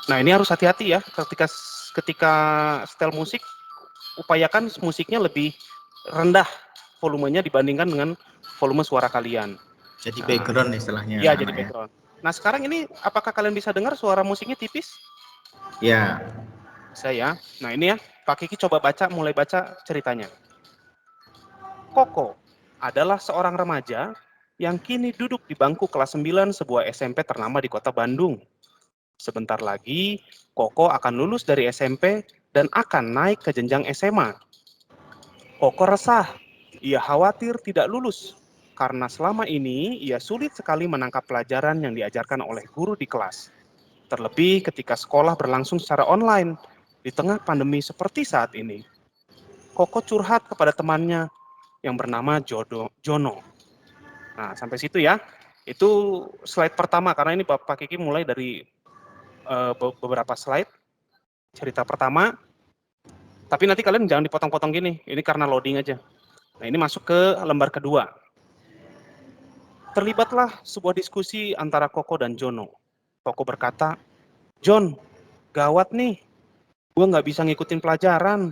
Nah, ini harus hati-hati ya ketika setel musik, upayakan musiknya lebih rendah volumenya dibandingkan dengan volume suara kalian. Jadi background istilahnya. Iya, jadi background. Nah, sekarang ini apakah kalian bisa dengar suara musiknya tipis? Ya. Bisa ya. Nah, ini ya, Pak Kiki coba mulai baca ceritanya. Koko adalah seorang remaja yang kini duduk di bangku kelas 9 sebuah SMP ternama di kota Bandung. Sebentar lagi, Koko akan lulus dari SMP dan akan naik ke jenjang SMA. Koko resah. Ia khawatir tidak lulus karena selama ini ia sulit sekali menangkap pelajaran yang diajarkan oleh guru di kelas. Terlebih ketika sekolah berlangsung secara online di tengah pandemi seperti saat ini. Koko curhat kepada temannya yang bernama Jono. Nah, sampai situ ya. Itu slide pertama, karena ini Pak Kiki mulai dari beberapa slide. Cerita pertama, tapi nanti kalian jangan dipotong-potong gini, ini karena loading aja. Nah, ini masuk ke lembar kedua. Terlibatlah sebuah diskusi antara Koko dan Jono. Koko berkata, John, gawat nih, gue nggak bisa ngikutin pelajaran.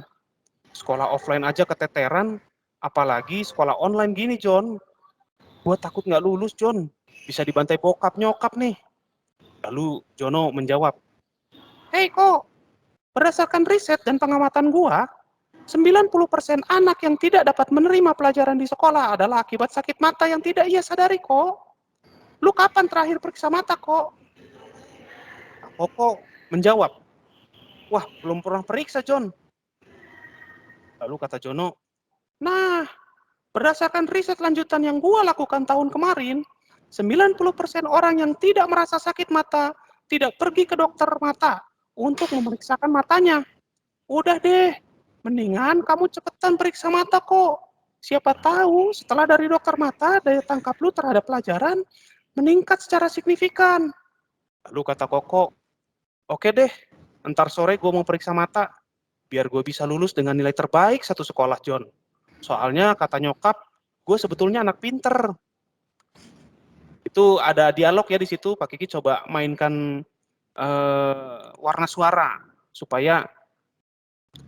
Sekolah offline aja keteteran, apalagi sekolah online gini, John. Gue takut nggak lulus, John. Bisa dibantai bokap nyokap nih. Lalu Jono menjawab, Hei kok, berdasarkan riset dan pengamatan gua, 90% anak yang tidak dapat menerima pelajaran di sekolah adalah akibat sakit mata yang tidak ia sadari kok. Lu kapan terakhir periksa mata kok? Koko menjawab, wah belum pernah periksa John. Lalu kata Jono, nah berdasarkan riset lanjutan yang gua lakukan tahun kemarin, 90% orang yang tidak merasa sakit mata tidak pergi ke dokter mata untuk memeriksakan matanya. Udah deh, mendingan kamu cepetan periksa mata kok. Siapa tahu setelah dari dokter mata, daya tangkap lu terhadap pelajaran meningkat secara signifikan. Lalu kata Koko, oke deh, ntar sore gue mau periksa mata, biar gue bisa lulus dengan nilai terbaik satu sekolah, John. Soalnya kata nyokap, gue sebetulnya anak pinter. Itu ada dialog ya di situ, Pak Kiki coba mainkan warna suara supaya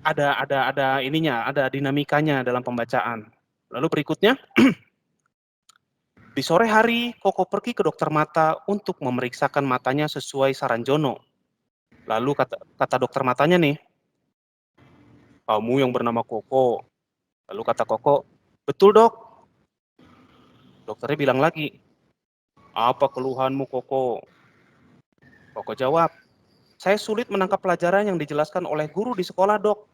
ada ininya, ada dinamikanya dalam pembacaan. Lalu berikutnya, di sore hari Koko pergi ke dokter mata untuk memeriksakan matanya sesuai saran Jono. Lalu kata dokter matanya nih, kamu yang bernama Koko. Lalu kata Koko, betul dok. Dokternya bilang lagi, apa keluhanmu Koko? Koko jawab, saya sulit menangkap pelajaran yang dijelaskan oleh guru di sekolah dok.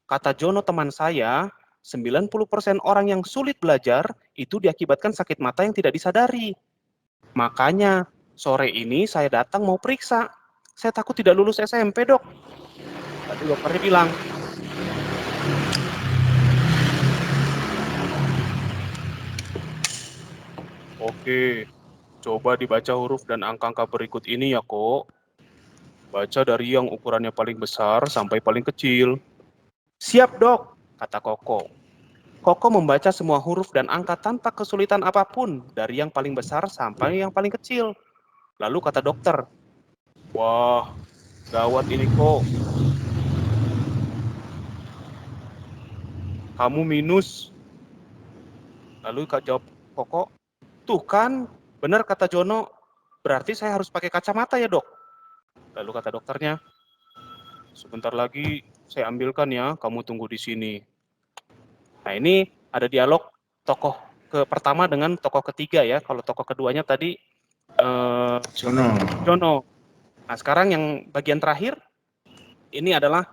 Kata Jono teman saya, 90% orang yang sulit belajar itu diakibatkan sakit mata yang tidak disadari. Makanya, sore ini saya datang mau periksa. Saya takut tidak lulus SMP, dok. Lalu dokternya bilang, oke, coba dibaca huruf dan angka-angka berikut ini ya, kok. Baca dari yang ukurannya paling besar sampai paling kecil. Siap, dok, kata Koko. Koko membaca semua huruf dan angka tanpa kesulitan apapun, dari yang paling besar sampai yang paling kecil. Lalu kata dokter, wah, gawat ini kok. Kamu minus. Lalu jawab Koko, tuh kan, benar kata Jono, berarti saya harus pakai kacamata ya dok. Lalu kata dokternya, sebentar lagi saya ambilkan ya, kamu tunggu di sini. Nah ini ada dialog tokoh pertama dengan tokoh ketiga ya, kalau tokoh keduanya tadi Jono. Nah sekarang yang bagian terakhir, ini adalah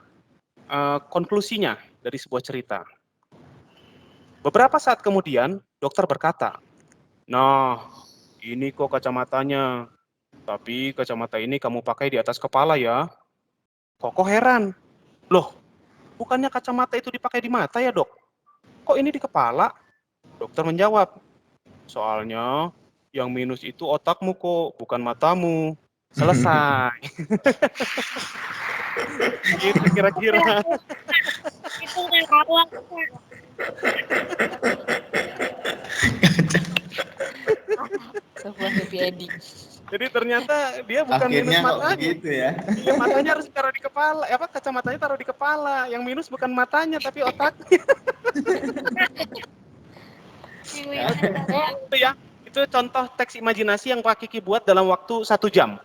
konklusinya dari sebuah cerita. Beberapa saat kemudian, dokter berkata, nah ini kok kacamatanya, tapi kacamata ini kamu pakai di atas kepala ya. Koko heran, loh bukannya kacamata itu dipakai di mata ya dok? Kok ini di kepala? Dokter menjawab, soalnya yang minus itu otakmu kok, bukan matamu. Selesai. Gitu kira-kira. Itu udah rawat. Sebuah happy ending. Jadi ternyata dia bukan Akhirnya minus kok matanya. begitu ya. Iya, matanya harus taruh di kepala. Kacamatanya taruh di kepala. Yang minus bukan matanya tapi otaknya. Itu ya. Itu contoh teks imajinasi yang Pak Kiki buat dalam waktu 1 jam.